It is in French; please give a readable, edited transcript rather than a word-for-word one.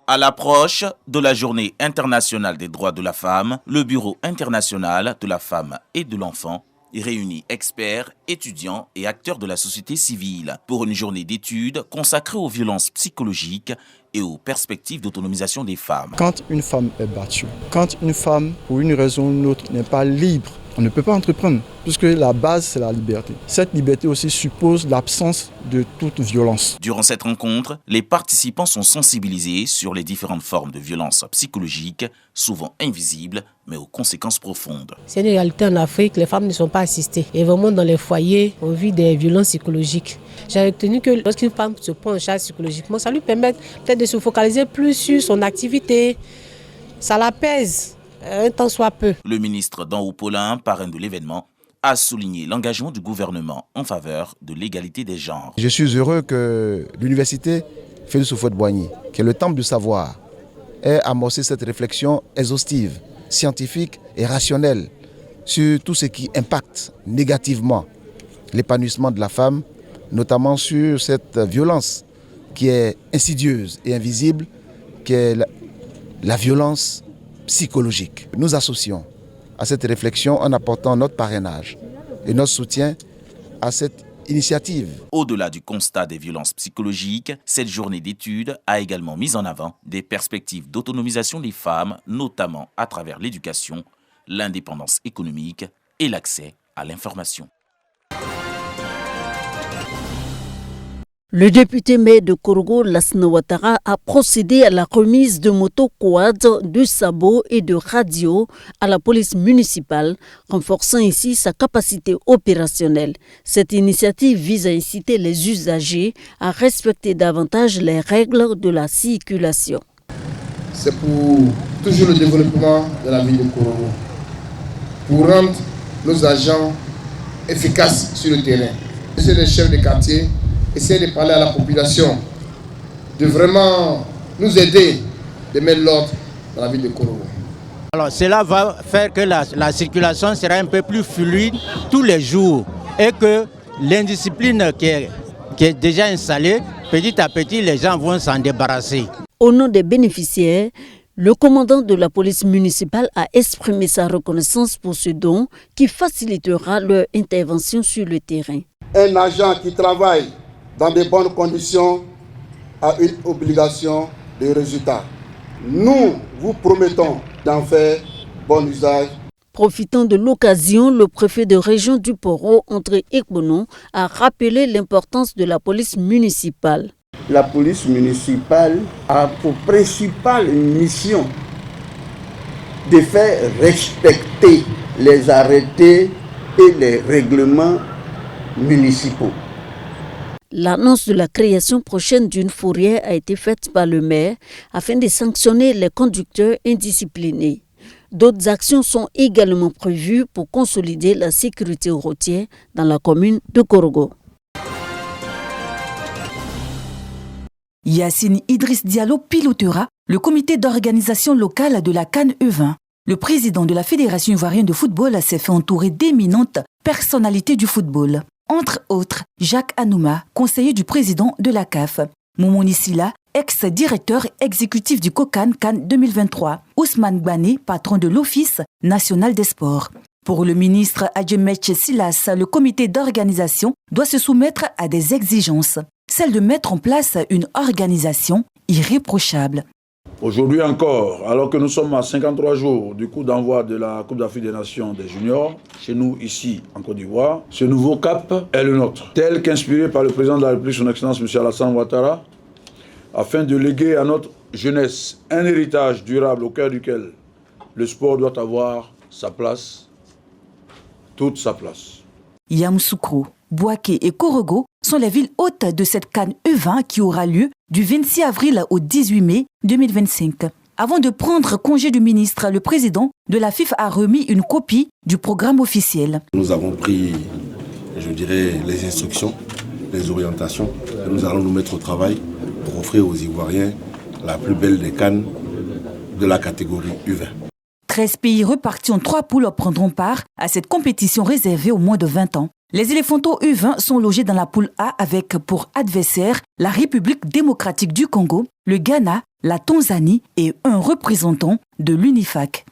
À l'approche de la Journée internationale des droits de la femme, le Bureau international de la femme et de l'enfant réunit experts, étudiants et acteurs de la société civile pour une journée d'études consacrée aux violences psychologiques et aux perspectives d'autonomisation des femmes. Quand une femme est battue, quand une femme, pour une raison ou une autre, n'est pas libre, on ne peut pas entreprendre, puisque la base, c'est la liberté. Cette liberté aussi suppose l'absence de toute violence. Durant cette rencontre, les participants sont sensibilisés sur les différentes formes de violences psychologiques, souvent invisibles, mais aux conséquences profondes. C'est une réalité en Afrique, les femmes ne sont pas assistées. Et vraiment, dans les foyers, on vit des violences psychologiques. J'ai retenu que lorsqu'une femme se prend en charge psychologiquement, ça lui permet peut-être de se focaliser plus sur son activité. Ça l'apaise. Un temps soit peu. Le ministre Danho Paulin, parrain de l'événement, a souligné l'engagement du gouvernement en faveur de l'égalité des genres. Je suis heureux que l'université Félix Houphouët-Boigny, qui est le temple du savoir, ait amorcé cette réflexion exhaustive, scientifique et rationnelle sur tout ce qui impacte négativement l'épanouissement de la femme, notamment sur cette violence qui est insidieuse et invisible, qui est la violence psychologique. Nous associons à cette réflexion en apportant notre parrainage et notre soutien à cette initiative. Au-delà du constat des violences psychologiques, cette journée d'études a également mis en avant des perspectives d'autonomisation des femmes, notamment à travers l'éducation, l'indépendance économique et l'accès à l'information. Le député maire de Korogo, Lassana Ouattara, a procédé à la remise de motos quad, de sabots et de radios à la police municipale, renforçant ainsi sa capacité opérationnelle. Cette initiative vise à inciter les usagers à respecter davantage les règles de la circulation. C'est pour toujours le développement de la ville de Korogo, pour rendre nos agents efficaces sur le terrain. C'est les chefs de quartier. Essayer de parler à la population, de vraiment nous aider de mettre l'ordre dans la ville de Korogo. Alors cela va faire que la circulation sera un peu plus fluide tous les jours et que l'indiscipline qui est déjà installée, petit à petit les gens vont s'en débarrasser. Au nom des bénéficiaires, le commandant de la police municipale a exprimé sa reconnaissance pour ce don qui facilitera leur intervention sur le terrain. Un agent qui travaille dans de bonnes conditions a une obligation de résultat. Nous vous promettons d'en faire bon usage. Profitant de l'occasion, le préfet de région du Poro, André Ekbonon, a rappelé l'importance de la police municipale. La police municipale a pour principale mission de faire respecter les arrêtés et les règlements municipaux. L'annonce de la création prochaine d'une fourrière a été faite par le maire afin de sanctionner les conducteurs indisciplinés. D'autres actions sont également prévues pour consolider la sécurité routière dans la commune de Korogo. Yacine Idriss Diallo pilotera le comité d'organisation locale de la CAN U20. Le président de la Fédération ivoirienne de football s'est fait entourer d'éminentes personnalités du football. Entre autres, Jacques Anouma, conseiller du président de la CAF, Moumouni Silla, ex-directeur exécutif du COCAN CAN 2023, Ousmane Bane, patron de l'Office national des sports. Pour le ministre Adjemetche Silas, le comité d'organisation doit se soumettre à des exigences, celle de mettre en place une organisation irréprochable. Aujourd'hui encore, alors que nous sommes à 53 jours du coup d'envoi de la Coupe d'Afrique des Nations des juniors, chez nous ici en Côte d'Ivoire, ce nouveau cap est le nôtre, tel qu'inspiré par le président de la République, son Excellence M. Alassane Ouattara, afin de léguer à notre jeunesse un héritage durable au cœur duquel le sport doit avoir sa place, toute sa place. Yamoussoukro, Bouaké et Korogo sont les villes hôtes de cette CAN U20 qui aura lieu du 26 avril au 18 mai 2025. Avant de prendre congé du ministre, le président de la FIFA a remis une copie du programme officiel. Nous avons pris, je dirais, les instructions, les orientations et nous allons nous mettre au travail pour offrir aux Ivoiriens la plus belle des CAN de la catégorie U20. 13 pays repartis en 3 poules prendront part à cette compétition réservée aux moins de 20 ans. Les éléphantaux U20 sont logés dans la poule A avec pour adversaire la République démocratique du Congo, le Ghana, la Tanzanie et un représentant de l'UNIFAC.